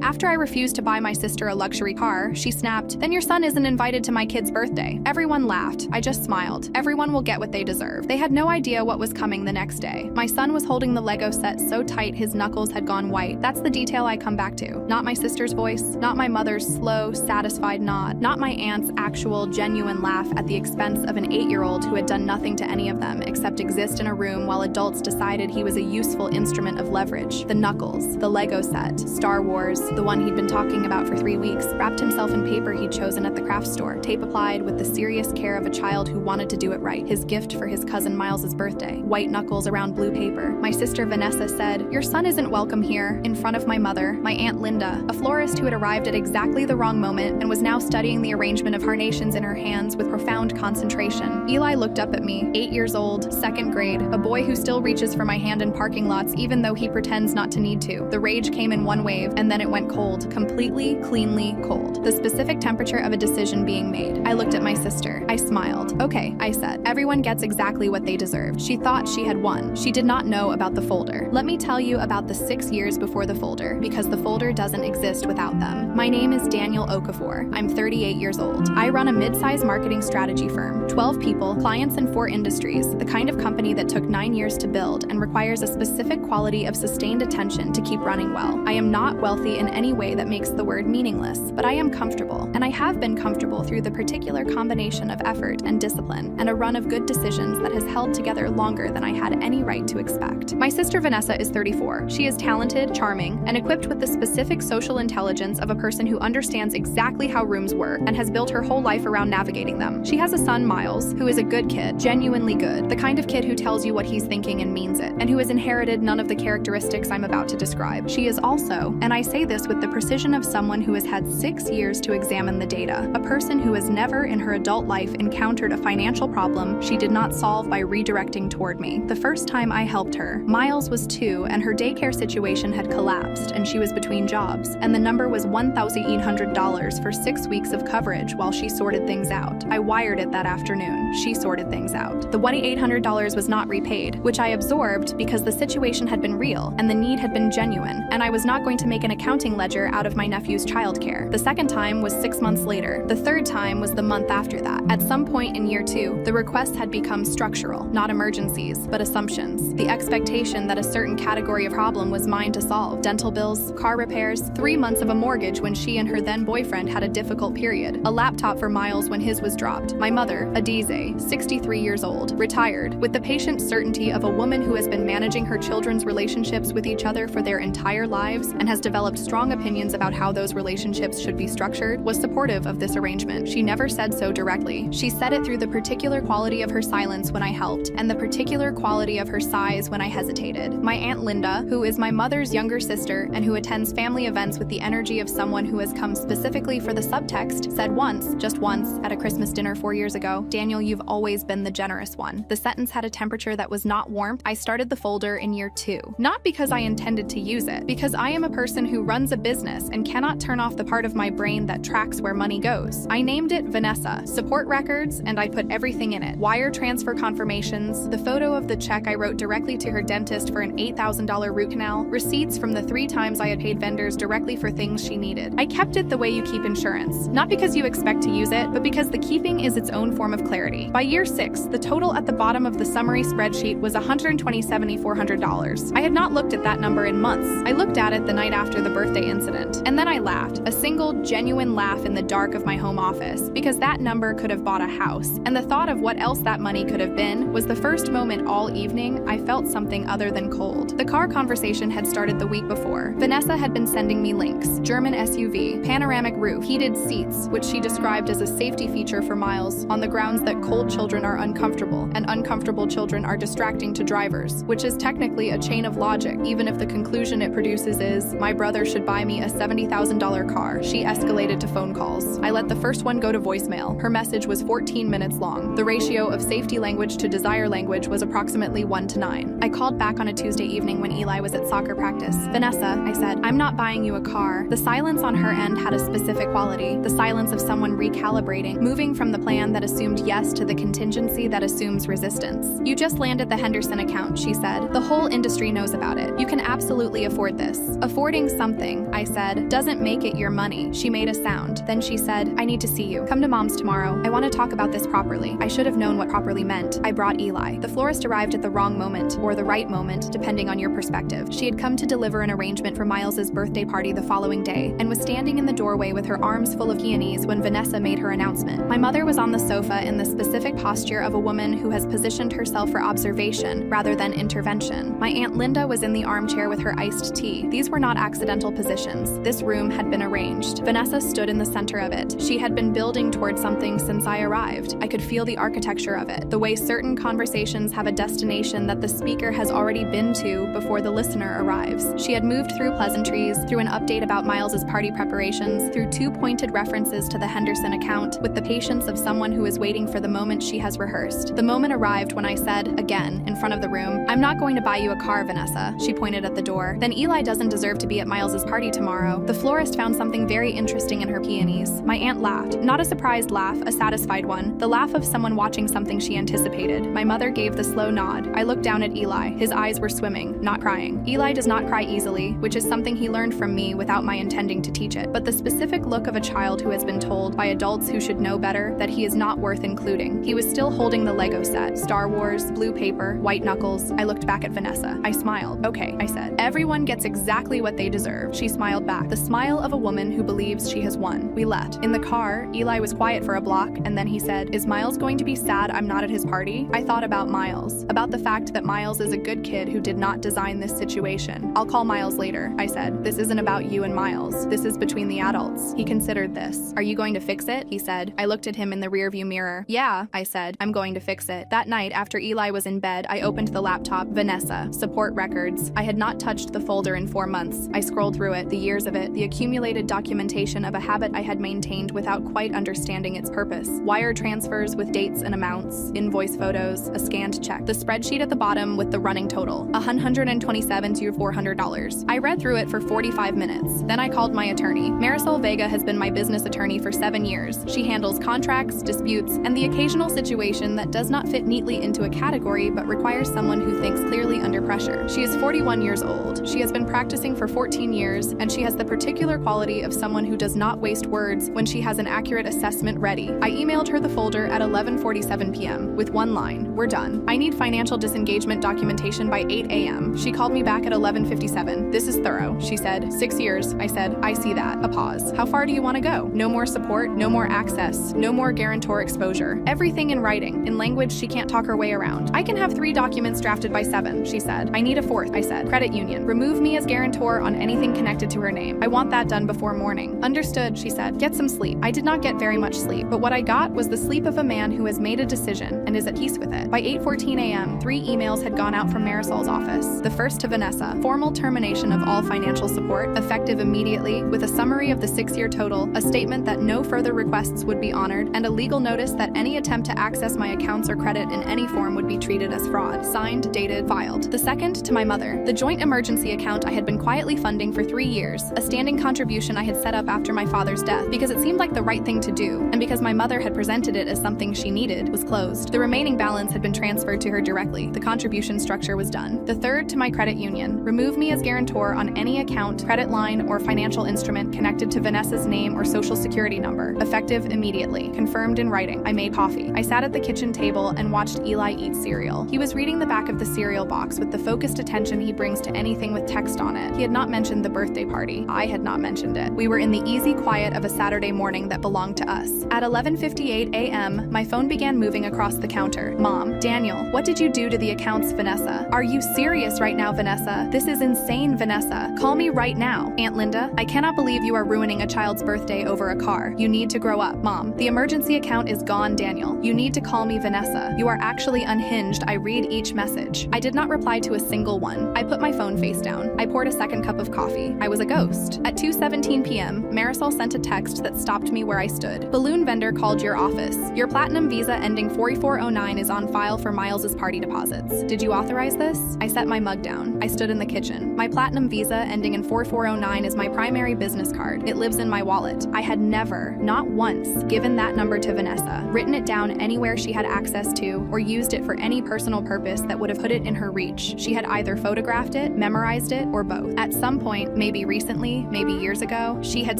After I refused to buy my sister a luxury car, she snapped, "Then your son isn't invited to my kid's birthday." Everyone laughed. I just smiled. Everyone will get what they deserve. They had no idea what was coming the next day. My son was holding the Lego set so tight his knuckles had gone white. That's the detail I come back to. Not my sister's voice, not my mother's slow, satisfied nod, not my aunt's actual, genuine laugh at the expense of an 8-year-old who had done nothing to any of them except exist in a room while adults decided he was a useful instrument of leverage. The knuckles, the Lego set, Star Wars, the one he'd been talking about for 3 weeks, wrapped himself in paper he'd chosen at the craft store, tape applied with the serious care of a child who wanted to do it right, his gift for his cousin Miles's birthday. White knuckles around blue paper. My sister Vanessa said, "Your son isn't welcome here," in front of my mother, my Aunt Linda, a florist who had arrived at exactly the wrong moment and was now studying the arrangement of carnations in her hands with profound concentration. Eli looked up at me, 8 years old, 2nd grade, a boy who still reaches for my hand in parking lots even though he pretends not to need to. The rage came in one wave, and then it went cold, completely, cleanly cold. The specific temperature of a decision being made. I looked at my sister. I smiled. "Okay," I said. "Everyone gets exactly what they deserved." She thought she had won. She did not know about the folder. Let me tell you about the 6 years before the folder, because the folder doesn't exist without them. My name is Daniel Okafor. I'm 38 years old. I run a mid-size marketing strategy firm. 12 people, clients in 4 industries, the kind of company that took 9 years to build and requires a specific quality of sustained attention to keep running well. I am not wealthy in any way that makes the word meaningless, but I am comfortable, and I have been comfortable through the particular combination of effort and discipline and a run of good decisions that has held together longer than I had any right to expect. My sister Vanessa is 34. She is talented, charming, and equipped with the specific social intelligence of a person who understands exactly how rooms work and has built her whole life around navigating them. She has a son, Miles, who is a good kid, genuinely good, the kind of kid who tells you what he's thinking and means it, and who has inherited none of the characteristics I'm about to describe. She is also, and I say this with the precision of someone who has had 6 years to examine the data, a person who has never in her adult life encountered a financial problem she did not solve by redirecting toward me. The first time I helped her, Miles was 2 and her daycare situation had collapsed and she was between jobs, and the number was $1,800 for 6 weeks of coverage while she sorted things out. I wired it that afternoon. She sorted things out. The $1,800 was not repaid, which I absorbed because the situation had been real and the need had been genuine, and I was not going to make an accounting ledger out of my nephew's childcare. The second time was 6 months later. The third time was the month after that. At some point in year 2, the requests had become structural, not emergencies, but assumptions. The expectation that a certain category of problem was mine to solve. Dental bills, car repairs, 3 months of a mortgage when she and her then boyfriend had a difficult period, a laptop for Miles when his was dropped. My mother, Adize, 63 years old, retired, with the patient certainty of a woman who has been managing her children's relationships with each other for their entire lives and has developed strong opinions about how those relationships should be structured, was supportive of this arrangement. She never said so directly. She said it through the particular quality of her silence when I helped, and the particular quality of her sighs when I hesitated. My Aunt Linda, who is my mother's younger sister and who attends family events with the energy of someone who has come specifically for the subtext, said once, just once, at a Christmas dinner 4 years ago, "Daniel, you've always been the generous one." The sentence had a temperature that was not warmth. I started the folder in year 2. Not because I intended to use it, because I am a person who runs a business and cannot turn off the part of my brain that tracks where money goes. I named it Vanessa, support records, and I put everything in it. Wire transfer confirmations, the photo of the check I wrote directly to her dentist for an $8,000 root canal, receipts from the 3 times I had paid vendors directly for things she needed. I kept it the way you keep insurance, not because you expect to use it, but because the keeping is its own form of clarity. By year 6, the total at the bottom of the summary spreadsheet was $127,400. I had not looked at that number in months. I looked at it the night after the birthday incident, and then I laughed, a single, genuine laugh in the dark of my home office, because that number could have bought a house, and the thought of what else that money could have been was the first moment all evening I felt something other than cold. The car conversation had started the week before. Vanessa had been sending me links: German SUV, panoramic roof, heated seats, which she described as a safety feature for Miles, on the grounds that cold children are uncomfortable, and uncomfortable children are distracting to drivers, which is technically a chain of logic, even if the conclusion it produces is, my brother should buy me a $70,000 car. She escalated to phone calls. I let the first one go to voicemail. Her message was 14 minutes long. The ratio of safety language to desire language was approximately 1 to 9. I called back on a Tuesday evening when Eli was at soccer practice. "Vanessa," I said, "I'm not buying you a car." The silence on her end had a specific quality, the silence of someone recalibrating, moving from the plan that assumed yes to the contingency that assumes resistance. "You just landed the Henderson account," she said. "The whole industry knows about it. You can absolutely afford this." Affording something nothing, I said. Doesn't make it your money. She made a sound. Then she said, I need to see you. Come to Mom's tomorrow. I want to talk about this properly. I should have known what properly meant. I brought Eli. The florist arrived at the wrong moment, or the right moment, depending on your perspective. She had come to deliver an arrangement for Miles's birthday party the following day, and was standing in the doorway with her arms full of peonies when Vanessa made her announcement. My mother was on the sofa in the specific posture of a woman who has positioned herself for observation rather than intervention. My Aunt Linda was in the armchair with her iced tea. These were not accidental positions. This room had been arranged. Vanessa stood in the center of it. She had been building toward something since I arrived. I could feel the architecture of it, the way certain conversations have a destination that the speaker has already been to before the listener arrives. She had moved through pleasantries, through an update about Miles's party preparations, through 2 pointed references to the Henderson account, with the patience of someone who is waiting for the moment she has rehearsed. The moment arrived when I said, again, in front of the room, I'm not going to buy you a car, Vanessa. She pointed at the door. Then Eli doesn't deserve to be at Miles's party tomorrow. The florist found something very interesting in her peonies. My aunt laughed. Not a surprised laugh, a satisfied one. The laugh of someone watching something she anticipated. My mother gave the slow nod. I looked down at Eli. His eyes were swimming, not crying. Eli does not cry easily, which is something he learned from me without my intending to teach it. But the specific look of a child who has been told by adults who should know better that he is not worth including. He was still holding the Lego set. Star Wars, blue paper, white knuckles. I looked back at Vanessa. I smiled. Okay, I said. Everyone gets exactly what they deserve. She smiled back. The smile of a woman who believes she has won. We left. In the car, Eli was quiet for a block, and then he said, Is Miles going to be sad I'm not at his party? I thought about Miles. About the fact that Miles is a good kid who did not design this situation. I'll call Miles later, I said. This isn't about you and Miles. This is between the adults. He considered this. Are you going to fix it? He said. I looked at him in the rearview mirror. Yeah, I said. I'm going to fix it. That night, after Eli was in bed, I opened the laptop. Vanessa. Support records. I had not touched the folder in 4 months. I scrolled through it, the years of it, the accumulated documentation of a habit I had maintained without quite understanding its purpose. Wire transfers with dates and amounts, invoice photos, a scanned check. The spreadsheet at the bottom with the running total, $127 to $400. I read through it for 45 minutes. Then I called my attorney. Marisol Vega has been my business attorney for 7 years. She handles contracts, disputes, and the occasional situation that does not fit neatly into a category but requires someone who thinks clearly under pressure. She is 41 years old. She has been practicing for 14 years, and she has the particular quality of someone who does not waste words when she has an accurate assessment ready. I emailed her the folder at 11:47 p.m. with one line, we're done. I need financial disengagement documentation by 8 a.m. She called me back at 11:57. This is thorough, she said. 6 years, I said. I see that. A pause. How far do you want to go? No more support, no more access, no more guarantor exposure. Everything in writing, in language she can't talk her way around. I can have 3 documents drafted by 7, she said. I need a 4th, I said. Credit union. Remove me as guarantor on anything connected to her name. I want that done before morning. Understood, she said. Get some sleep. I did not get very much sleep, but what I got was the sleep of a man who has made a decision and is at peace with it. By 8:14 a.m., 3 emails had gone out from Marisol's office. The first to Vanessa. Formal termination of all financial support, effective immediately, with a summary of the 6-year total, a statement that no further requests would be honored, and a legal notice that any attempt to access my accounts or credit in any form would be treated as fraud. Signed, dated, filed. The second to my mother. The joint emergency account I had been quietly funding for 3 years, a standing contribution I had set up after my father's death because it seemed like the right thing to do, and because my mother had presented it as something she needed, was closed. The remaining balance had been transferred to her directly. The contribution structure was done. The third to my credit union. Remove me as guarantor on any account, credit line, or financial instrument connected to Vanessa's name or social security number. Effective immediately. Confirmed in writing. I made coffee. I sat at the kitchen table and watched Eli eat cereal. He was reading the back of the cereal box with the focused attention he brings to anything with text on it. He had not mentioned the birthday party. I had not mentioned it. We were in the easy quiet of a Saturday morning that belonged to us. At 11:58 a.m., my phone began moving across the counter. Mom, Daniel, what did you do to the accounts, Vanessa? Are you serious right now, Vanessa? This is insane, Vanessa. Call me right now. Aunt Linda, I cannot believe you are ruining a child's birthday over a car. You need to grow up. Mom, the emergency account is gone, Daniel. You need to call me Vanessa. You are actually unhinged. I read each message. I did not reply to a single one. I put my phone face down. I poured a second cup of coffee. I was a ghost. At 2:17 p.m., Marisol sent a text that stopped me where I stood. Balloon vendor called your office. Your platinum visa ending 4409 is on file for Miles's party deposits. Did you authorize this? I set my mug down. I stood in the kitchen. My platinum visa ending in 4409 is my primary business card. It lives in my wallet. I had never, not once, given that number to Vanessa, written it down anywhere she had access to, or used it for any personal purpose that would have put it in her reach. She had either photographed it, memorized it, or both. At some point, Maybe recently, maybe years ago, she had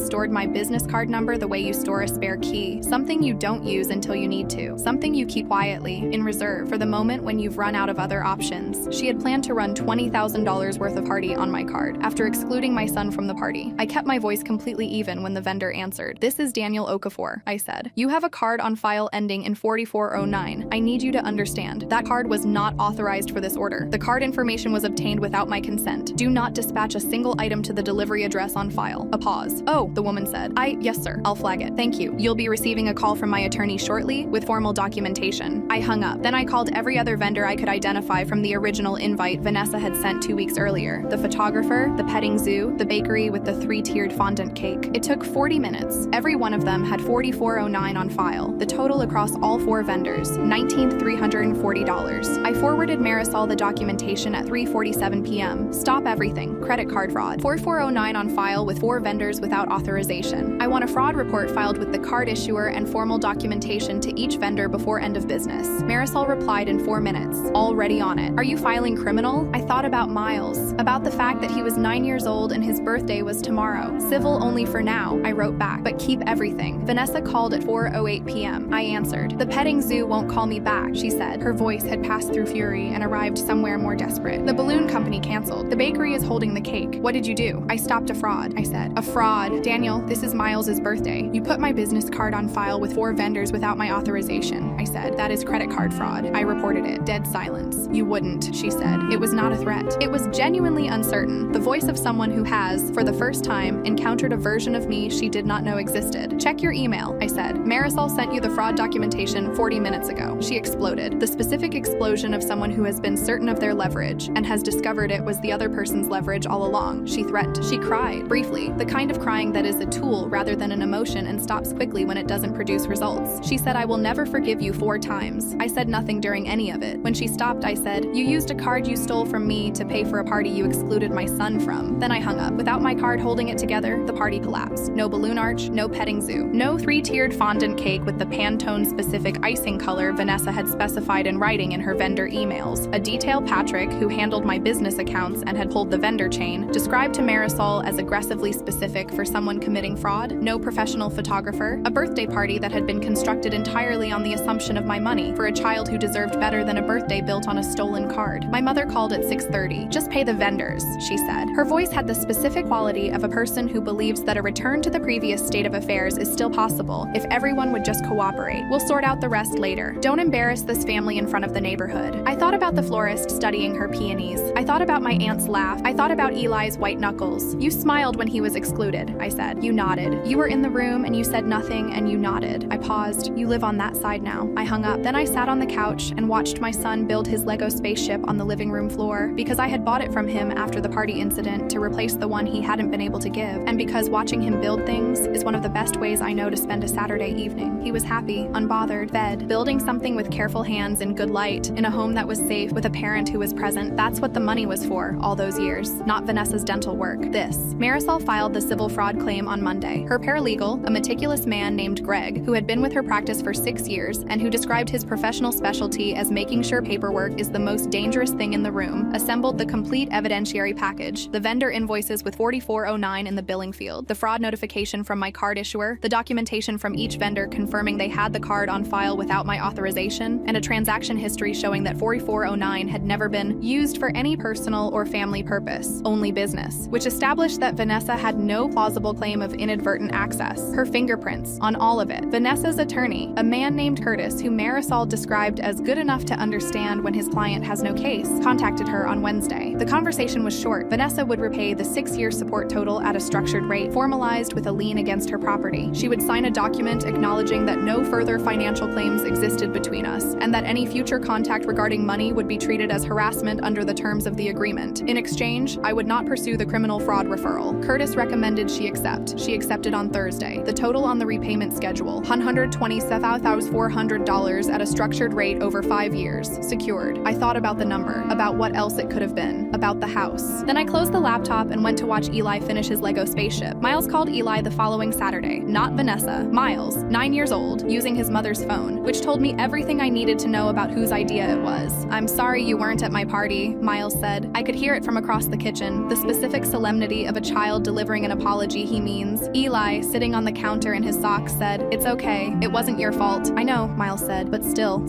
stored my business card number the way you store a spare key, something you don't use until you need to, something you keep quietly, in reserve, for the moment when you've run out of other options. She had planned to run $20,000 worth of party on my card, after excluding my son from the party. I kept my voice completely even when the vendor answered. "This is Daniel Okafor," I said. "You have a card on file ending in 4409. I need you to understand, that card was not authorized for this order. The card information was obtained without my consent. Do not dispatch a single item to the delivery address on file." A pause. "Oh," the woman said. Yes sir, I'll flag it. Thank you. You'll be receiving a call from my attorney shortly with formal documentation." I hung up. Then I called every other vendor I could identify from the original invite Vanessa had sent 2 weeks earlier. The photographer, the petting zoo, the bakery with the 3-tiered fondant cake. It took 40 minutes. Every one of them had 4409 on file. The total across all 4 vendors, $19,340. I forwarded Marisol the documentation at 3:47 p.m. Stop everything. Credit card fraud. 4409 on file with 4 vendors without authorization. I want a fraud report filed with the card issuer and formal documentation to each vendor before end of business. Marisol replied in 4 minutes. Already on it. Are you filing criminal? I thought about Miles. About the fact that he was 9 years old and his birthday was tomorrow. Civil only for now, I wrote back, but keep everything. Vanessa called at 4:08 p.m. I answered. "The petting zoo won't call me back," she said. Her voice had passed through fury and arrived somewhere more desperate. "The balloon company canceled. The bakery is holding the cake. What did you do?" "I stopped a fraud," I said. "A fraud? Daniel, this is Miles's birthday. You put my business card on file with 4 vendors without my authorization," I said. "That is credit card fraud." I reported it. Dead silence. "You wouldn't," she said. It was not a threat. It was genuinely uncertain. The voice of someone who has, for the first time, encountered a version of me she did not know existed. "Check your email," I said. "Marisol sent you the fraud documentation 40 minutes ago." She exploded. The specific explosion of someone who has been certain of their leverage and has discovered it was the other person's leverage all along. She threatened. She cried. Briefly. The kind of crying that is a tool rather than an emotion and stops quickly when it doesn't produce results. She said, "I will never forgive you 4 times. I said nothing during any of it. When she stopped, I said, "You used a card you stole from me to pay for a party you excluded my son from." Then I hung up. Without my card holding it together, the party collapsed. No balloon arch, no petting zoo. No 3-tiered fondant cake with the Pantone-specific icing color Vanessa had specified in writing in her vendor emails. A detail Patrick, who handled my business accounts and had pulled the vendor chain, described to Marisol as aggressively specific for someone committing fraud. No professional photographer. A birthday party that had been constructed entirely on the assumption of my money for a child who deserved better than a birthday built on a stolen card. My mother called at 6:30. "Just pay the vendors," she said. Her voice had the specific quality of a person who believes that a return to the previous state of affairs is still possible if everyone would just cooperate. "We'll sort out the rest later. Don't embarrass this family in front of the neighborhood." I thought about the florist studying her peonies. I thought about my aunt's laugh. I thought about Eli's white knuckles. "You smiled when he was excluded," I said. "You nodded. You were in the room and you said nothing and you nodded." I paused. "You live on that side now." I hung up. Then I sat on the couch and watched my son build his Lego spaceship on the living room floor because I had bought it from him after the party incident to replace the one he hadn't been able to give, and because watching him build things is one of the best ways I know to spend a Saturday evening. He was happy, unbothered, fed, building something with careful hands in good light, in a home that was safe with a parent who was present. That's what the money was for all those years, not Vanessa's dental work. This. Marisol filed the civil fraud claim on Monday. Her paralegal, a meticulous man named Greg, who had been with her practice for 6 years and who described his professional specialty as making sure paperwork is the most dangerous thing in the room, assembled the complete evidentiary package: the vendor invoices with 4409 in the billing field, the fraud notification from my card issuer, the documentation from each vendor confirming they had the card on file without my authorization, and a transaction history showing that 4409 had never been used for any personal or family purpose, only business, which established that Vanessa had no plausible claim of inadvertent access. Her fingerprints on all of it. Vanessa's attorney, a man named Curtis, who Marisol described as good enough to understand when his client has no case, contacted her on Wednesday. The conversation was short. Vanessa would repay the 6-year support total at a structured rate, formalized with a lien against her property. She would sign a document acknowledging that no further financial claims existed between us, and that any future contact regarding money would be treated as harassment under the terms of the agreement. In exchange, I would not pursue the criminal fraud referral. Curtis recommended she accept. She accepted on Thursday. The total on the repayment schedule, $127,400 at a structured rate over 5 years. Secured. I thought about the number, about what else it could have been, about the house. Then I closed the laptop and went to watch Eli finish his Lego spaceship. Miles called Eli the following Saturday. Not Vanessa. Miles, 9 years old, using his mother's phone, which told me everything I needed to know about whose idea it was. "I'm sorry you weren't at my party," Miles said. I could hear it from across the kitchen. The specifics solemnity of a child delivering an apology he means. Eli, sitting on the counter in his socks, said, "It's okay. It wasn't your fault." "I know," Miles said, "but still,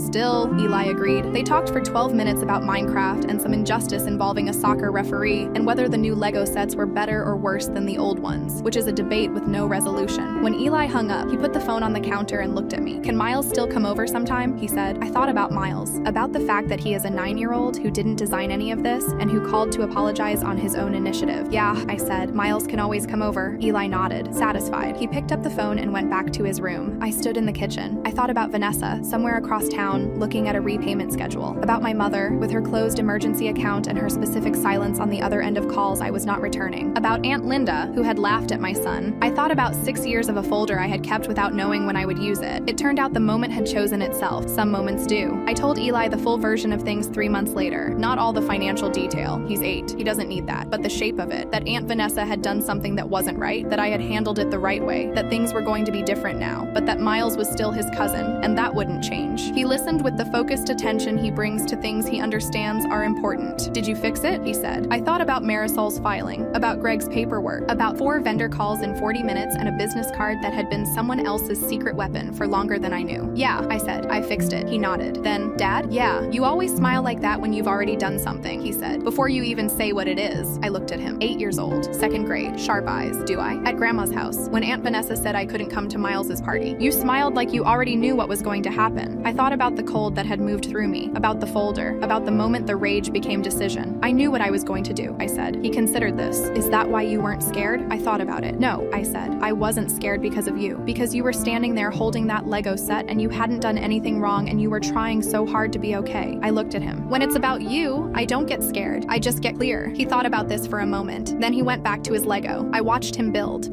Eli agreed. They talked for 12 minutes about Minecraft and some injustice involving a soccer referee and whether the new Lego sets were better or worse than the old ones, which is a debate with no resolution. When Eli hung up, he put the phone on the counter and looked at me. "Can Miles still come over sometime?" he said. I thought about Miles, about the fact that he is a 9-year-old who didn't design any of this and who called to apologize on his own initiative. "Yeah," I said, "Miles can always come over." Eli nodded, satisfied. He picked up the phone and went back to his room. I stood in the kitchen. I thought about Vanessa, somewhere across town, looking at a repayment schedule. About my mother, with her closed emergency account and her specific silence on the other end of calls I was not returning. About Aunt Linda, who had laughed at my son. I thought about 6 years of a folder I had kept without knowing when I would use it. It turned out the moment had chosen itself. Some moments do. I told Eli the full version of things 3 months later. Not all the financial detail. He's 8. He doesn't need that. But the shape of it. That Aunt Vanessa had done something that wasn't right. That I had handled it the right way. That things were going to be different now. But that Miles was still his cousin. And that wouldn't change. He listened with the focused attention he brings to things he understands are important. "Did you fix it?" he said. I thought about Marisol's filing. About Greg's paperwork. About 4 vendor calls in 40 minutes and a business card that had been someone else's secret weapon for longer than I knew. "Yeah," I said. "I fixed it." He nodded. Then, "Dad? Yeah, you always smile like that when you've already done something," he said, "before you even say what it is." I looked at him. 8 years old, 2nd grade, sharp eyes. "Do I?" "At Grandma's house, when Aunt Vanessa said I couldn't come to Miles's party. You smiled like you already knew what was going to happen." I thought about the cold that had moved through me, about the folder, about the moment the rage became decision. "I knew what I was going to do," I said. He considered this. "Is that why you weren't scared?" I thought about it. "No," I said. "I wasn't scared because of you. Because you were standing there holding that Lego set and you hadn't done anything wrong and you were trying so hard to be okay." I looked at him. "When it's about you, I don't get scared. I just get clear." He thought about this for a moment. Then he went back to his Lego. I watched him build.